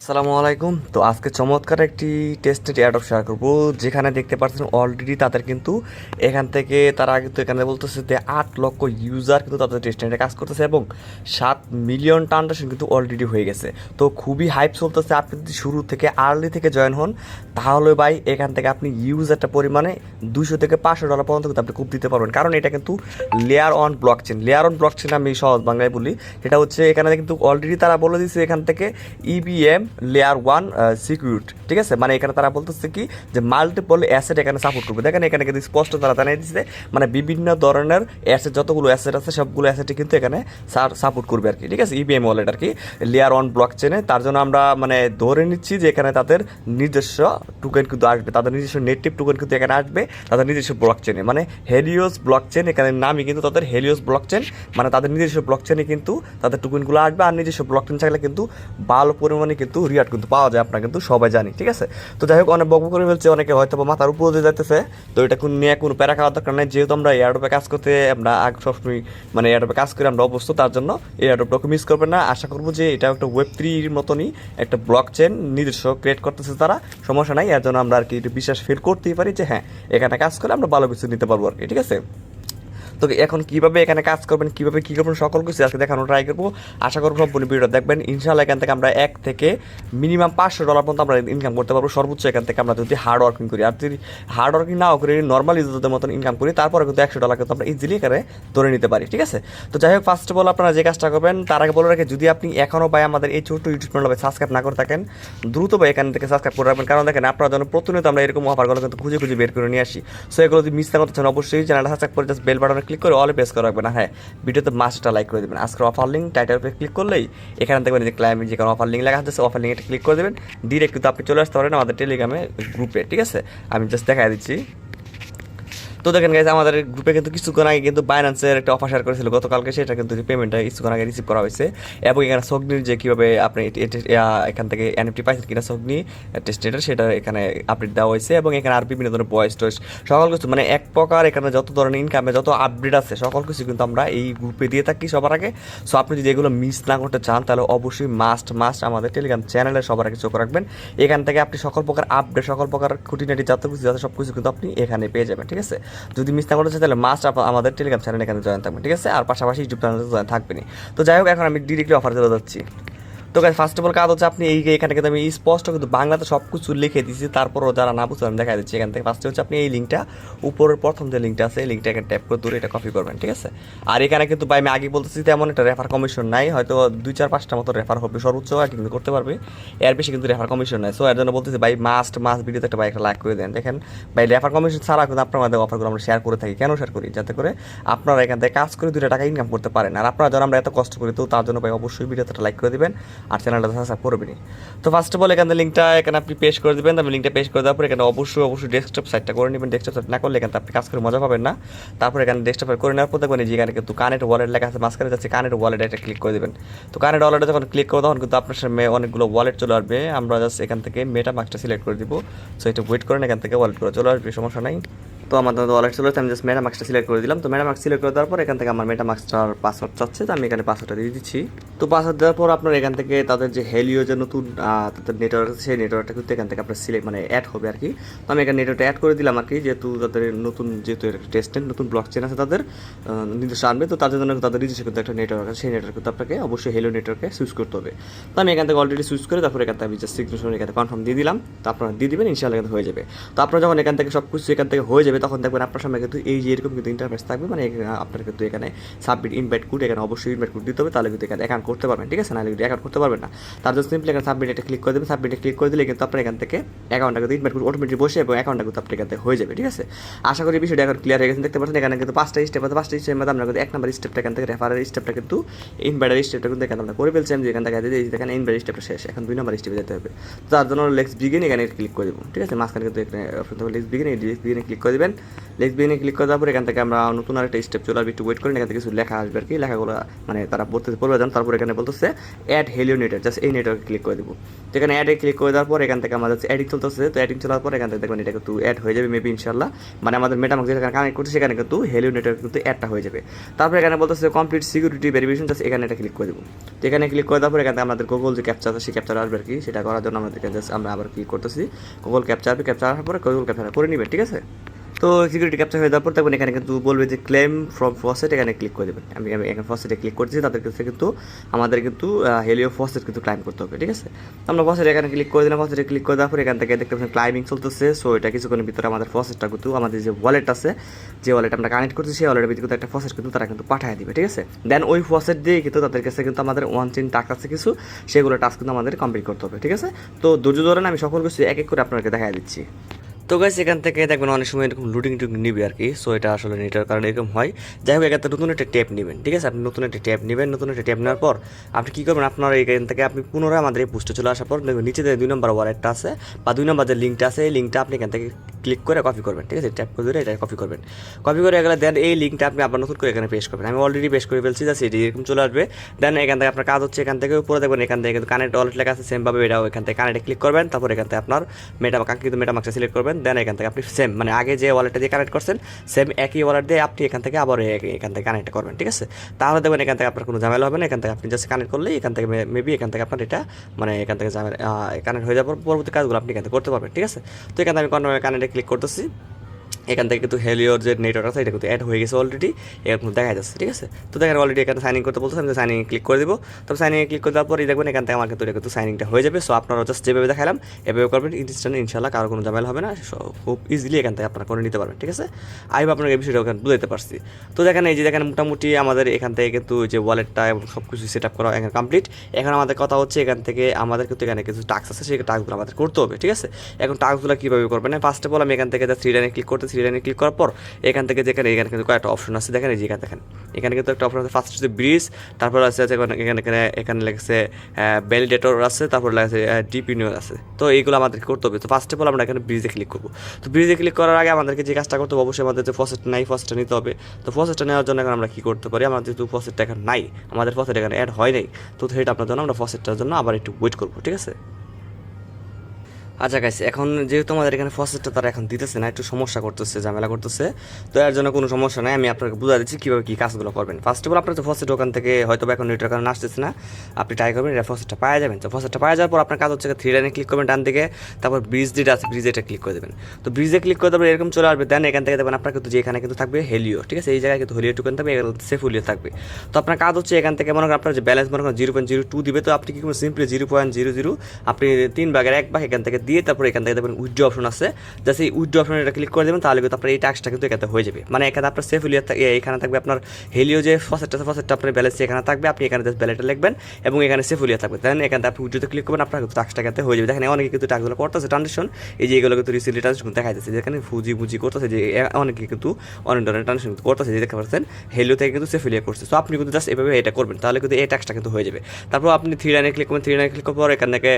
আসসালামু আলাইকুম। তো আজকে চমৎকার একটি টেস্টেড অ্যাডপ শেয়ার করবো, যেখানে দেখতে পাচ্ছেন অলরেডি তাদের কিন্তু এখান থেকে তারা কিন্তু এখানে বলতেছে যে 8 লক্ষ ইউজার কিন্তু তাদের টেস্টনেটে কাজ করতেছে এবং 7 মিলিয়ন ট্রানজাকশন কিন্তু অলরেডি হয়ে গেছে। তো খুবই হাইপ চলতেছে। আপনি যদি শুরু থেকে আর্লি থেকে জয়েন হন তাহলে ভাই এখান থেকে আপনি ইউজারটা পরিমাণে $200 থেকে $500 পর্যন্ত কিন্তু আপনি খুব দিতে পারবেন, কারণ এটা কিন্তু লেয়ার অন ব্লকচেন আমি সহজ বাংলায় বলি। সেটা হচ্ছে এখানে কিন্তু অলরেডি তারা বলে দিচ্ছে এখান থেকে ইবিএম লেয়ার 1 সিকিউরিট, ঠিক আছে। মানে এখানে তারা বলতেছে কি যে মাল্টিপল অ্যাসেট এখানে সাপোর্ট করবে। দেখেন এখানে কিন্তু স্পষ্ট তারা জানিয়ে দিচ্ছে মানে বিভিন্ন ধরনের অ্যাসেট, যতগুলো অ্যাসেট আছে সবগুলো অ্যাসেটই কিন্তু এখানে সাপোর্ট করবে আর কি, ঠিক আছে। ইবিএম ওয়ালেট আর কি লেয়ার 1 ব্লকচেনে। তার জন্য আমরা মানে ধরে নিচ্ছি যে এখানে তাদের নিজস্ব টোকেন কিন্তু আসবে, তাদের নিজস্ব নেটিভ টোকেন কিন্তু এখানে আসবে তাদের নিজস্ব ব্লকচেনে, মানে হেলিওস ব্লকচেন। এখানে নামই কিন্তু তাদের হেলিওস ব্লকচেন, মানে তাদের নিজস্ব ব্লকচেনে কিন্তু তাদের টোকেনগুলো আসবে। আর নিজস্ব ব্লকচেন চাইলে কিন্তু ভালো পরিমাণে কিন্তু রিয়ার্ড কিন্তু পাওয়া যায়, আপনারা কিন্তু সবাই জানি, ঠিক আছে। তো যাই হোক, অনেক বকবক করে ফেলছে, অনেকে হয়তো মাথার উপর দিয়ে যাইতেছে। তো এটা নিয়ে কোনো প্যারা খাওয়ার দরকার নেই, যেহেতু আমরা এয়ারড্রপে কাজ করতে আমরা আগে সবসময় মানে এয়ারড্রপে কাজ করে আমরা অবস্থ, তার জন্য এয়ারড্রপটাকে মিস করবেন না। আশা করবো যে এটা একটা ওয়েব 3 মতনই একটা ব্লক চেন নিজস্ব ক্রিয়েট করতেছে তারা, সমস্যা নাই। এর জন্য আমরা আর কি একটু বিশ্বাস ফিল করতেই পারি যে হ্যাঁ এখানে কাজ করে আমরা ভালো কিছু নিতে পারবো আর কি, ঠিক আছে। তো এখন কীভাবে এখানে কাজ করবেন, কীভাবে কী করবেন, সকল কিছু আজকে দেখানো ট্রাই করবো। আশা করবো সম্পূর্ণ ভিডিও দেখবেন। ইনশাআল্লাহ এখান থেকে আমরা $1 থেকে মিনিমাম $500 পর্যন্ত আমরা ইনকাম করতে পারবো সর্বোচ্চ, এখান থেকে আমরা যদি হার্ড ওয়ার্কিং করি। আর যদি হার্ড ওয়ার্কিং নাও করি, নর্মাল ইউজারদের মতন ইনকাম করি, তারপরে কিন্তু $100 কিন্তু আমরা ইজিলি এখানে ধরে নিতে পারি, ঠিক আছে। তো যাই হোক, ফার্স্ট অফ অল আপনারা যে কাজটা করবেন তার আগে বলে রাখে, যদি আপনি এখনও ভাই আমাদের এই ছোট্ট ইউটিউব চ্যানেল সাবস্ক্রাইব না করে থাকেন, দ্রুত ভাই এখান থেকে সাবস্ক্রাইব করে রাখবেন। কারণ দেখেন আপনার জন্য প্রতিনিয়ত আমরা এরকম অফারগুলো কিন্তু খুঁজে খুঁজে বের করে নিয়ে আসি। সো এগুলো যদি মিস না করতে চান অবশ্যই চ্যানেলটা সাবস্ক্রাইব করে জাস্ট বেল বাটনে ক্লিক করে অল প্রেস করে রাখবেন। হ্যাঁ, ভিডিওতে মাস্টটা লাইক করে দেবেন। আজকের অফার লিঙ্ক টাইটেল উপরে ক্লিক করলেই এখানে দেখবেন যে ক্লাইমেট যেখানে অফার লিঙ্ক লেখা আছে অফার লিঙ্ক এটা ক্লিক করে দেবেন। ডিরেক্ট কিন্তু আপনি চলে আসতে পারেন আমাদের টেলিগ্রামে গ্রুপে, ঠিক আছে। আমি জাস্ট দেখাই দিচ্ছি। তো দেখেন গাইজ, আমাদের গ্রুপে কিন্তু কিছুক্ষণ আগে কিন্তু বাইন্যান্সের একটা অফার শেয়ার করেছিল গতকালকে, সেটা কিন্তু পেমেন্টটা কিছুক্ষণ আগে রিসিভ করা হয়েছে। এবং এখানে সগনির যে কীভাবে আপনি এখান থেকে এনএফটি পাইছেন কিনা সগনি টেস্টেটার, সেটা এখানে আপডেট দেওয়া হয়েছে। এবং এখানে আর বিভিন্ন ধরনের ভয়েস টয়েস সকল কিছু মানে এক প্রকার এখানে যত ধরনের ইনকামে যত আপডেট আছে সকল কিছু কিন্তু আমরা এই গ্রুপে দিয়ে থাকি সবার আগে। সো আপনি যদি এগুলো মিস না করতে চান তাহলে অবশ্যই মাস্ট আমাদের টেলিগ্রাম চ্যানেলে সবার আগে চোখ রাখবেন। এখান থেকে আপনি সকল প্রকার আপডেট, সকল প্রকার খুঁটিনাটি যত কিছু আছে সব কিছু কিন্তু আপনি এখানে পেয়ে যাবেন, ঠিক আছে। যদি মিস না করতে চাই তাহলে মাস্ট আমাদের টেলিগ্রাম চ্যানেল এখানে জয়েন থাকবেন, ঠিক আছে। আর পাশাপাশি ইউটিউব চ্যানেলে জয়েন থাকবেনি। তো যাই হোক, এখন আমি ডিরেক্টলি অফার চলে যাচ্ছি। তো গাইস, ফার্স্ট অফ অল কাজ হচ্ছে আপনি এখানে কিন্তু আমি স্পষ্ট কিন্তু বাংলাতে সব কিছু লিখে দিচ্ছি, তারপরও যারা না বুঝতে আমি দেখা দিচ্ছি। এখান থেকে ফার্স্টে হচ্ছে আপনি এই লিঙ্কটা, উপরের প্রথম যে লিঙ্কটা আছে এই লিঙ্কটা এখানে ট্যাপ করে দূরে এটা কপি করবেন, ঠিক আছে। আর এখানে কিন্তু ভাই আমি আগে বলতেছি তেমন একটা রেফার কমিশন নাই, হয়তো 2-4-5টা মতো রেফার হবে সর্বোচ্চ, আর কিন্তু করতে পারবে, এর বেশি কিন্তু রেফার কমিশন নাই। সো এর জন্য বলতেছি ভাই মাস্ট ভিডিওতে একটা ভাই একটা লাইক করে দেন। দেখেন ভাই, রেফার কমিশন ছাড়া কিন্তু আপনার মধ্যে অফারগুলো আমরা শেয়ার করে থাকি। কেন শেয়ার করি? যাতে করে আপনারা এখান থেকে কাজ করে 2 টাকা ইনকাম করতে পারেন। আর আপনারা যখন আমরা এত কষ্ট করি, তো তার জন্য ভাই অবশ্যই ভিডিওতে একটা লাইক করে দিবেন আর চ্যানেলটা সাবস্ক্রাইব করবেন। তো ফার্স্ট অফ অল এখানে লিঙ্কটা এখানে আপনি পেস্ট করে দেবেন। আমি লিঙ্কটা পেস্ট করে দেওয়ার পর এখানে অবশ্যই ডেস্কটপ সাইটটা করে নেবেন। ডেস্কটপ সাইট না করলে এখানে আপনি কাজ করে মজা পাবেন না। তারপর এখানে ডেস্কটপ করে নেওয়ার পর দেখবেন যেখানে কিন্তু কানেক্ট ওয়ালেট লেখা আছে, মাঝখানে যাচ্ছে কানেক্ট ওয়ালেট, এটা ক্লিক করে দেবেন। তো কানেক্ট ওয়ালেটে যখন ক্লিক করবো তখন কিন্তু আপনার সামনে অনেকগুলো ওয়ালেট চলে আসবে। আমরা জাস্ট এখান থেকে মেটামাস্কটা সিলেক্ট করে দিব। সো এটা ওয়েট করেন, এখান থেকে ওয়ালেট করে চলে আসবে, সমস্যা নাই। তো আমাদের ওয়ালেট চলে আসছে, আমি জাস্ট মেটামাস্কটা সিলেক্ট করে দিলাম। তো মেটামাস্ক সিলেক্ট করে দেওয়ার পর এখান থেকে আমার মেটামাস্কটার পাসওয়ার্ড চাচ্ছে, তো আমি এখানে পাসওয়ার্ডটা দিয়ে দিচ্ছি। তো পাসওয়ার্ড দেওয়ার পর আপনার এখান থেকে তাদের যে হেলিও যে নতুন তাদের নেটওয়ার্ক আছে সেই নেটওয়ার্কটা কিন্তু এখান থেকে আপনার সিলেক্ট মানে অ্যাড হবে আর কি। তো আমি এখানে নেটওয়ার্কটা অ্যাড করে দিলাম আর কি, যেহেতু তাদের নতুন যেহেতু টেস্টেড নতুন ব্লক চেন আছে তাদের নিজস্ব আনবে, তো তাদের জন্য তাদের নিজস্ব কিন্তু একটা নেটওয়ার্ক আছে, সেই নেটওয়ার্ক কিন্তু আপনাকে অবশ্যই হেলিও নেটওয়ার্কে সুইচ করতে হবে। তো আমি এখান থেকে অলরেডি সুইচ করে তারপর এখান থেকে আমি জাস্ট সিগনেচার এখানে কনফার্ম দিয়ে দিলাম। তো আপনারা দিয়ে দিবেন, ইনশাআল্লাহ হয়ে যাবে। তো আপনারা যখন এখান থেকে সব কিছু এখান থেকে হয়ে যাবে তখন দেখবেন আপনার সামনে কিন্তু এই যে এরকম কিন্তু ইন্টারফেস থাকবে, মানে আপনার কিন্তু এখানে সাবমিট ইনভাইট কোড, এখানে অবশ্যই ইনভাইট কোড দিতে হবে, তাহলে কিন্তু এখানে অ্যাকাউন্ট করতে পারবেন, ঠিক আছে। নাহলে কিন্তু অ্যাকাউন্ট করতে পারবেন না। তার জন্য সিম্পলি এখানে সাবমিট এটা ক্লিক করে দেবেন। সাবমিটে ক্লিক করে দিলে কিন্তু আপনার এখান থেকে অ্যাকাউন্টটা কিন্তু ইনভাইট কোড অটোমেটিক বসে এবং অ্যাকাউন্টটা কিন্তু আপনার এখান থেকে হয়ে যাবে, ঠিক আছে। আশা করি বিষয়টা এখন ক্লিয়ার হয়ে গেছে। দেখতে পাচ্ছেন এখানে কিন্তু 5টা স্টেপ আছে, 5টা স্টেপের মধ্যে আমরা কিন্তু 1 নম্বর স্টেপটা এখান থেকে রেফারের স্টেপটা কিন্তু ইনভাইটার স্টেপটা কিন্তু এখানে আমরা করে ফেলছি। আমি যেখান থেকে দেখেন ইনভাইটার স্টেপটা শেষ, এখন 2 নম্বর স্টেপে যেতে হবে। তো তার জন্য লেটস বিগিন এখানে ক্লিক করে দেবো, ঠিক আছে। মাঝখানে কিন্তু এখানে লেটস বিগিনে ক্লিক করে দেবেন। লিখবেন, লিখবেন ক্লিক করে দেওয়ার পর এখান থেকে আমরা নতুন আরেকটা স্টেপ চলে আসবে, একটু ওয়েট করেন, এখান থেকে কিছু লেখা আসবে আর কি, লেখাগুলো মানে তারা পড়বে যান। তারপর এখানে বলতেছে অ্যাড হেলিও নেটওয়ার্ক, জাস্ট এই নেটওয়ার্কে ক্লিক করে দেবো। তো এখানে অ্যাডে ক্লিক করে দেওয়ার পর এখান থেকে আমাদের অ্যাডিং চলতেছে, তো অ্যাডিং চলার পর এখান থেকে দেখবেন এটা কিন্তু অ্যাড হয়ে যাবে মেবি ইনশাল্লাহ, মানে আমাদের মেটামাক্স যেখানে কানেক্ট করছে সেখানে কিন্তু হেলিও নেটওয়ার্ক কিন্তু অ্যাডটা হয়ে যাবে। তারপর এখানে বলতেছে কমপ্লিট সিকিউরিটি ভেরিফিকেশন, জাস্ট এখানে এটা ক্লিক করে দেবো। তো এখানে ক্লিক করে দেওয়ার পর এখান থেকে আমাদের গুগল যে ক্যাপচার আছে সেই ক্যাপচার আসবে আর কি, সেটা করার জন্য আমাদের জাস্ট আমরা আবার ক্লিক করতেছি, গুগল ক্যাপচার আসবে, ক্যাপচার আসার পরে গুগল ক্যাপচার করে নেবেন, ঠিক আছে। তো সিকিউরিটি ক্যাপচার হয়ে যাওয়ার পর দেখবেন এখানে কিন্তু বলবে যে ক্লেম ফ্রম ফসেট, এখানে ক্লিক করে দেবেন। আমি এখানে ফসেটে ক্লিক করছি, তাদের কাছে কিন্তু আমাদের কিন্তু হেলিও ফসেট কিন্তু ক্লাইম করতে হবে, ঠিক আছে। আমরা ফসেট এখানে ক্লিক করে দিলাম, ফসেটে ক্লিক করে দেওয়ার পর এখান থেকে দেখতে পাচ্ছেন ক্লাইমিং চলতেছে। সো এটা কিছুক্ষণের ভিতরে আমাদের ফসেটটা কিন্তু আমাদের যে ওয়ালেট আছে, যে ওয়ালেট আমরা কানেক্ট করছি সেই ওয়ালেটের ভিতরে কিন্তু একটা ফসেট কিন্তু তারা কিন্তু পাঠিয়ে দিবে, ঠিক আছে। দেন ওই ফসেট দিয়ে কিন্তু তাদের কাছে কিন্তু আমাদের ওয়ান চেইন টাস্ক আছে কিছু, সেগুলো টাস্ক কিন্তু আমাদের কমপ্লিট করতে হবে, ঠিক আছে। তো ধৈর্য ধরেন, আমি সকল কিছু এক এক করে আপনাকে দেখা দিচ্ছি। তো গাইস এখান থেকে দেখবেন অনেক সময় এরকম লুটিং টুটিং নিবে আর কি, সো এটা আসলে নেটের কারণে এরকম হয়। যাই হোক এখান থেকে নতুন একটা ট্যাব নেবেন, ঠিক আছে। আপনি নতুন একটা ট্যাব নেবেন, নতুন একটা ট্যাব নেওয়ার পর আপনি কী করবেন, আপনার এখান থেকে আপনি পুনরায় আমাদের এই পোস্টে চলে আসার পর দেখবেন নিচে যে 2 নম্বর ওয়ালেটটা আছে বা 2 নম্বর যে লিঙ্কটা আছে, এই লিঙ্কটা আপনি এখান থেকে ক্লিক করে কপি করবেন, ঠিক আছে। ট্যাপ করে এটা কপি করবেন, কপি করে গেলে দেন এই লিঙ্কটা আপনি আবার নতুন করে এখানে পেস্ট করবেন। আমি অলরেডি পেস্ট করে ফেলছি, জাস্ট এটি এরকম চলে আসবে। দেন এখান থেকে আপনার কাজ হচ্ছে এখান থেকে উপরে দেখবেন এখান থেকে কিন্তু কানেক্ট ওয়ালেট লেখা আছে, সেমভাবে এটাও এখান থেকে কানেক্টে ক্লিক করবেন। তারপর এখান থেকে আপনার কাঙ্ক্ষিত মেটামাক্সটা সিলেক্ট করবেন। দেন এখান থেকে আপনি সেম মানে আগে যে ওয়ালেটটা দিয়ে কানেক্ট করছেন সেম একই ওয়ালেট দিয়ে আপনি এখান থেকে আবার এখান থেকে কানেক্ট করবেন, ঠিক আছে। তাহলে দেখবেন এখান থেকে আপনার কোনো ঝামেলা হবে না, এখান থেকে আপনি জাস্ট কানেক্ট করলেই এখান থেকে মেবি এখান থেকে আপনার এটা মানে এখান থেকে ঝামেলা কানেক্ট হয়ে যাওয়ার পরবর্তী কাজগুলো আপনি এখান থেকে করতে পারবেন, ঠিক আছে। তো এখান থেকে আমি কানেক্টে ক্লিক করতেছি, এখান থেকে কিন্তু হেলিওর যে নেটওয়ার্ক আছে এটা কিন্তু অ্যাড হয়ে গেছে অলরেডি, এরকম দেখা যাচ্ছে, ঠিক আছে। তো দেখেন অলরেডি এখানে সাইন ইন করতে বলতেছে, আমি সাইন ইন ক্লিক করে দেবো। তবে সাইন ইন ক্লিক করে দেওয়ার পরে দেখবেন এখান থেকে আমার কিন্তু এটা কিন্তু সাইন ইনটা হয়ে যাবে। সো আপনারা জাস্ট যেভাবে দেখালাম এভাবে করবেন, ইনশাল্লাহ কারো কোনো ঝামেলা হবে না, খুব ইজিলি এখান থেকে আপনারা করে নিতে পারবেন, ঠিক আছে। আমি আপনাকে এই বিষয়টা ওখানে বুঝাতে পারছি। তো দেখেন এই যে দেখেন মোটামুটি আমাদের এখান থেকে কিন্তু যে ওয়ালেটটা এবং সব কিছু সেট আপ করা এখানে কমপ্লিট। এখন আমাদের কথা হচ্ছে এখান থেকে আমাদের কিন্তু এখানে কিছু টাস্ক আছে, সেই টাস্কগুলো আমাদের করতে হবে, ঠিক আছে। এখন টাস্কগুলো কীভাবে করবেন, ফার্স্ট অফ অল আমি এখান থেকে থ্রি লাইনে ক্লিক করতে, থ্রি লাইনে ক্লিক করার পর এখান থেকে যেখানে এখানে কিন্তু কয়েকটা অপশন আছে, দেখেন এই যে দেখেন এখানে কিন্তু একটা অপশন আছে, ফার্স্ট হচ্ছে ব্রিজ, তারপর আছে এখানে লেগেছে ভ্যালিডেটর আছে, তারপর লেগেছে ডিপ ইউনিয়ন আছে। তো এইগুলো আমাদের করতে হবে। তো ফার্স্ট অফ অল আমরা এখানে ব্রিজে ক্লিক করবো। তো ব্রিজে ক্লিক করার আগে আমাদেরকে যে কাজটা করতে হবে, অবশ্যই আমাদের যে ফসেট নাই ফসেটটা নিতে হবে। তো ফসেটটা নেওয়ার জন্য এখন আমরা কী করতে পারি, আমাদের যেহেতু ফসেটটা এখন নাই, আমাদের ফসেট এখানে অ্যাড হয় নাই, তো সেটা আপনার জন্য আমরা ফসেটটার জন্য আবার একটু ওয়েট করবো, ঠিক আছে। আচ্ছা গাইস, এখন যেহেতু আমাদের এখানে ফসেটটা তারা এখন দিতেছে না, একটু সমস্যা করতেছে, ঝামেলা করতেছে, তো এর জন্য কোনো সমস্যা নাই, আমি আপনাকে বুঝা দিচ্ছি কীভাবে কী কাজগুলো করবেন। ফার্স্ট অফ অল আপনার তো ফসেট ওখান থেকে হয়তো এখন নেটওয়ার্ক কারণে আসতেছে না, আপনি ট্রাই করবেন, এটা ফসেটটা পাওয়া যাবেন। তো ফসেটটা পাওয়া যাওয়ার পর আপনার কাজ হচ্ছে থ্রি লাইনে ক্লিক করবেন ডান দিকে, তারপর ব্রিজ যেটা আছে ব্রিজে এটা ক্লিক করে দেবেন। তো ব্রিজে ক্লিক করে দেবেন, এরকম চলে আসবে। দেন এখান থেকে দেবেন আপনার কিন্তু যেখানে কিন্তু থাকবে হেলিও, ঠিক আছে, এই জায়গায় কিন্তু হেলিও টোকেন থাকবে, এগুলো সেফ হেলিও থাকবে। তো আপনার কাজ হচ্ছে এখান থেকে মনে করেন আপনার যে ব্যালেন্স মনে করেন 0.02 দিবে, তো আপনি কি করবেন সিম্পলি 0.00 আপনি 3/1 এখান থেকে দিয়ে তারপর এখান থেকে উইথড্র অপশন আছে, জাস্ট এই উইথড্র অপশন এটা ক্লিক করে দেবেন, তাহলে কিন্তু আপনার এই টাস্কটা কিন্তু এখানে হয়ে যাবে। মানে এখানে আপনার সেফ হেলিও এখানে থাকবে, আপনার হেলিও যে ফসেটটা আপনার ব্যালেন্স এখানে থাকবে, আপনি এখানে জাস্ট ব্যালেন্সটা লিখবেন এবং এখানে সেফ হেলিও থাকবে। দেন এখানে আপনি উইথড্রতে ক্লিক করবেন, আপনার কিন্তু টাস্কটা এখানে হয়ে যাবে। দেখেন অনেকে কিন্তু টাস্কগুলো করতেছে ট্রানজেকশন, এই যে এগুলো কিন্তু রিসিভলি ট্রানজেকশন দেখা যাচ্ছে, যেখানে ফুজি করতেছে, যে অনেকে কিন্তু অনেক ধরনের ট্রানজেকশন করতেছে, যে দেখতে পাচ্ছেন হেলিও থেকে কিন্তু সেফ হেলিও করছে। সো আপনি কিন্তু জাস্ট এভাবে এটা করবেন, তাহলে কিন্তু এই টাস্কটা কিন্তু হয়ে যাবে। তারপর আপনি থ্রি লাইনে ক্লিক করবেন, থ্রি লাইনে ক্লিক করার পর এখান থেকে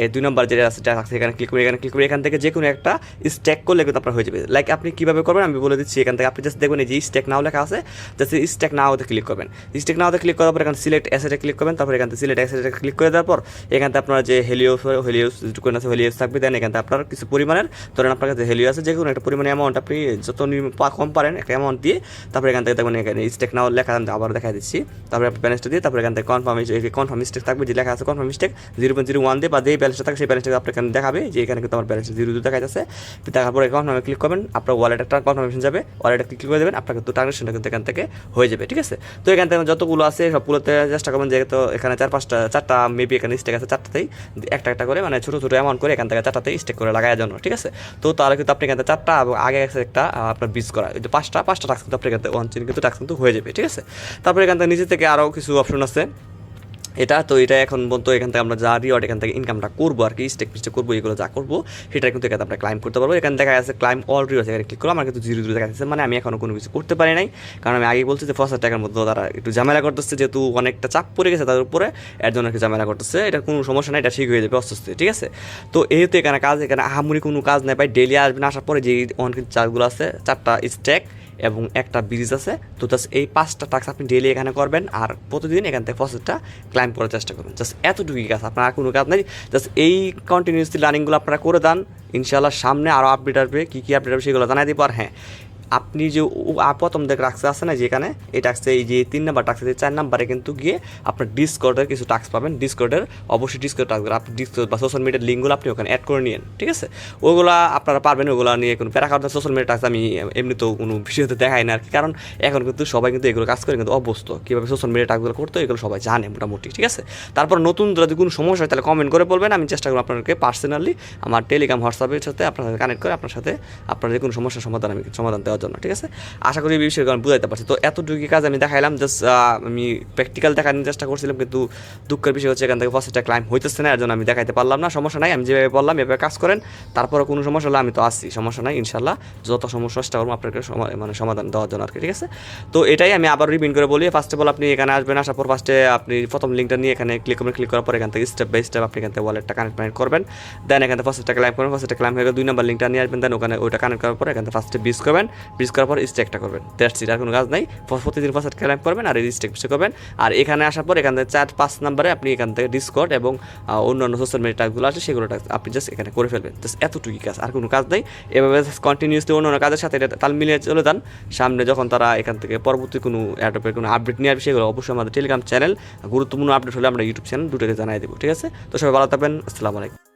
এই 2 নম্বর যেটা আছে এখানে ক্লিক করে এখান থেকে যে কোনো একটা স্ট্যাক করলে কিন্তু আপনার হয়ে যাবে। লাইক আপনি কীভাবে করবেন আমি বলে দিচ্ছি। এখান থেকে আপনি জাস্ট দেখবেন এই যে স্ট্যাক নাও লেখা আছে, জাস্ট স্ট্যাক নাওতে ক্লিক করবেন। স্ট্যাক নাওতে ক্লিক করার পর এখানে সিলেক্ট অ্যাসেটে ক্লিক করবেন, তারপর এখান থেকে সিলেক্ট অ্যাসেটে ক্লিক করে দেওয়ার পর এখান থেকে আপনার যে হেলিওস টোকেন আছে হেলিওস থাকবে। দেন এখান থেকে আপনার কিছু পরিমাণের ধরেন আপনার কাছে হেলিও আছে, যে কোনো একটা পরিমাণে অ্যামাউন্ট আপনি যত কম পারেন একটা অ্যামাউন্ট দিয়ে, তারপর এখান থেকে দেখবেন এখানে স্ট্যাক নাও লেখা আবার দেখা দিচ্ছি, তারপরে আপনি ব্যালেন্সটা দিয়ে তারপর এখান থেকে কনফার্ম স্টেক থাকবে, যে লেখা আছে কনফার্ম স্টেক 0.01 দিয়ে বা যেই ব্যালেন্সটা থাকে সেই ব্যালেন্সটা আপনার এখানে দেখাবে, যে এখানে কিন্তু আমার ব্যালেন্স 0 দেখা যাচ্ছে। দেখার পরে কনফার্মে ক্লিক করবেন, আপনার ওয়ালেট একটা কনফার্মেশন যাবে, ওয়ালেটে ক্লিক করে দেবেন, আপনার কিন্তু ট্রানজাকশনটা কিন্তু এখান থেকে হয়ে যাবে, ঠিক আছে। তো এখান থেকে যতগুলো আছে সবগুলোতে চেষ্টা করবেন, যেহেতু এখানে 4-5টা মেবি এখানে স্টেক আছে, 4টাতেই একটা করে মানে ছোটো অ্যামাউন্ট করে এখান থেকে 4টাতেই স্টেক করে লাগার জন্য, ঠিক আছে। তো তাহলে কিন্তু আপনি এখান থেকে 4টা এবং আগে আছে একটা আপনার বিজ করা, এই যে 5টা টাস্ক কিন্তু আপনি এখান থেকে ওয়ান চেইন কিন্তু টাস্ক কিন্তু হয়ে যাবে, ঠিক আছে। তারপরে এখান থেকে নিচে থেকে আরও কিছু অপশন আছে, এটা তো এটা এখন বলতো এখান থেকে আমরা যা রিওয়ার্ড এখান থেকে ইনকামটা করবো আর কি, স্টেক মিস্টেক করবো, এগুলো যা করবো সেটা কিন্তু এখানে আমরা ক্লাইম করতে পারবো। এখানে দেখা যাচ্ছে ক্লাইম অল রিওয়ার্ড, এখানে ক্লিক করবো, আমার কিন্তু 0 দেখা যাচ্ছে, মানে আমি এখনো কোনো কিছু করতে পারি নাই, কারণ আমি আগে বলছি যে 1000 টাকার মধ্যে তারা একটু ঝামেলা করতেছে, যেহেতু অনেকটা চাপ পড়ে গেছে তাদের উপরে, এর জন্য একটু ঝামেলা করতেছে। এটা কোনো সমস্যা নাই, এটা ঠিক হয়ে যাবে আস্তে আস্তে, ঠিক আছে। তো এইহেতু এখানে কাজ, এখানে আহামরি কোনো কাজ নাই ভাই, ডেলি আসবেন, আসার পরে যে অনেক চার্জগুলো আছে 4টা স্ট্যাক এবং একটা ব্রিজ আছে, তো জাস্ট এই 5টা টাস্ক আপনি ডেলি এখানে করবেন, আর প্রতিদিন এখান থেকে প্রসেসটা ক্লাইম করার চেষ্টা করবেন। জাস্ট এতটুকুই কাজ, আপনার আর কোনো কাজ নেই, জাস্ট এই কন্টিনিউসলি লার্নিংগুলো আপনারা করে দেন, ইনশাআল্লাহ সামনে আরও আপডেট আসবে, কী কী আপডেট আসবে সেগুলো জানাই দিব। আর হ্যাঁ, আপনি যে প্রথম দেখ রাখছে আছে না যেখানে, এই টাক্সে এই যে 3 নাম্বার টাক্সে 4 নাম্বারে কিন্তু গিয়ে আপনার ডিসকর্ডের কিছু টাক্স পাবেন, ডিসকর্ডের অবশ্যই ডিসকর্ড টাক্সগুলো আপনি ডিসকর্ড বা সোশ্যাল মিডিয়ার লিঙ্কগুলো আপনি ওখানে অ্যাড করে নিন, ঠিক আছে। ওগুলো আপনারা পারবেন, ওগুলো নিয়ে কোনো প্যারা খাওয়ার। সোশ্যাল মিডিয়া টাক্স আমি এমনিতেও কোনো বিষয়তে দেখাই না আর কি, কারণ এখন কিন্তু সবাই কিন্তু এগুলো কাজ করে কিন্তু অভ্যস্ত, কীভাবে সোশ্যাল মিডিয়া টাক্সগুলো করতে এগুলো সবাই জানে মোটামুটি, ঠিক আছে। তারপর নতুন যদি কোনো সমস্যা হয় তাহলে কমেন্ট করে বলবেন, আমি চেষ্টা করবো আপনাকে পার্সোনালি আমার টেলিগ্রাম হোয়াটসঅ্যাপের সাথে আপনার সাথে কানেক্ট করে আপনার সাথে আপনার যে কোনো সমস্যার সমাধান দেওয়ার জন্য, ঠিক আছে। আশা করি এই বিষয়গুলো আমি বুঝাইতে পারছি। তো এতটুকু কাজ আমি দেখাইলাম, জাস্ট আমি প্র্যাকটিক্যাল দেখানোর চেষ্টা করছিলাম, কিন্তু দুঃখের বিষয় হচ্ছে এখান থেকে ফার্স্টটা ক্লাইম হইতেছে না, এর জন্য আমি দেখাইতে পারলাম না। সমস্যা নাই, আমি যেভাবে বললাম এভাবে কাজ করেন, তারপরে কোনো সমস্যা হলে আমি তো আসছি, সমস্যা নাই, ইনশাল্লাহ যত সমস্যা চেষ্টা করবো আপনাকে মানে সমাধান দেওয়ার জন্য আর কি, ঠিক আছে। তো এটাই আমি আবার রিপিট করে বলি, ফার্স্ট অফ অল আপনি এখানে আসবেন, আসার পর ফার্স্টে আপনি প্রথম লিঙ্কটা নিয়ে এখানে ক্লিক করবেন, ক্লিক করার পর এখান থেকে স্টেপ বাই স্টেপ আপনি এখান থেকে ওয়ালেটটা কানেক্ট করবেন, দেন এখান থেকে ফার্স্টটা ক্লাইম করবেন, ফার্স্টটা ক্লাইম হয়ে গেলে 2 নাম্বার লিঙ্কটা নিয়ে আসবেন, দেন ওখানে ওইটা কানেক্ট করার পর এখান থেকে ফার্স্টে ব্রিজ করবেন, ব্রিজ করার পর স্টেকটা করবেন, দ্যাটস ইট, আর কোনো কাজ নাই। প্রতিদিন ফার্স্ট ক্লাইম করবেন আর এই স্টেক পিছিয়ে করবেন, আর এখানে আসার পর এখান থেকে 4-5 নাম্বারে আপনি এখান থেকে ডিসকর্ড এবং অন্যান্য সোশ্যাল মিডিয়া টাস্কগুলো আছে সেগুলো আপনি জাস্ট এখানে করে ফেলবেন, জাস্ট এতটুকুই কাজ, আর কোনো কাজ নেই। এভাবে কন্টিনিউসলি অন্যান্য কাজের সাথে এটা তাল মিলিয়ে চলে যান, সামনে যখন তারা এখান থেকে পরবর্তী কোনো অ্যাডপের কোনো আপডেট নিয়ে আসবে সেগুলো অবশ্যই আমাদের টেলিগ্রাম চ্যানেল, গুরুত্বপূর্ণ আপডেট হলে আমরা ইউটিউব চ্যানেল দুটোকে জানাই দেবো, ঠিক আছে। তো সবাই ভালো থাকবেন, আসসালামু আলাইকুম।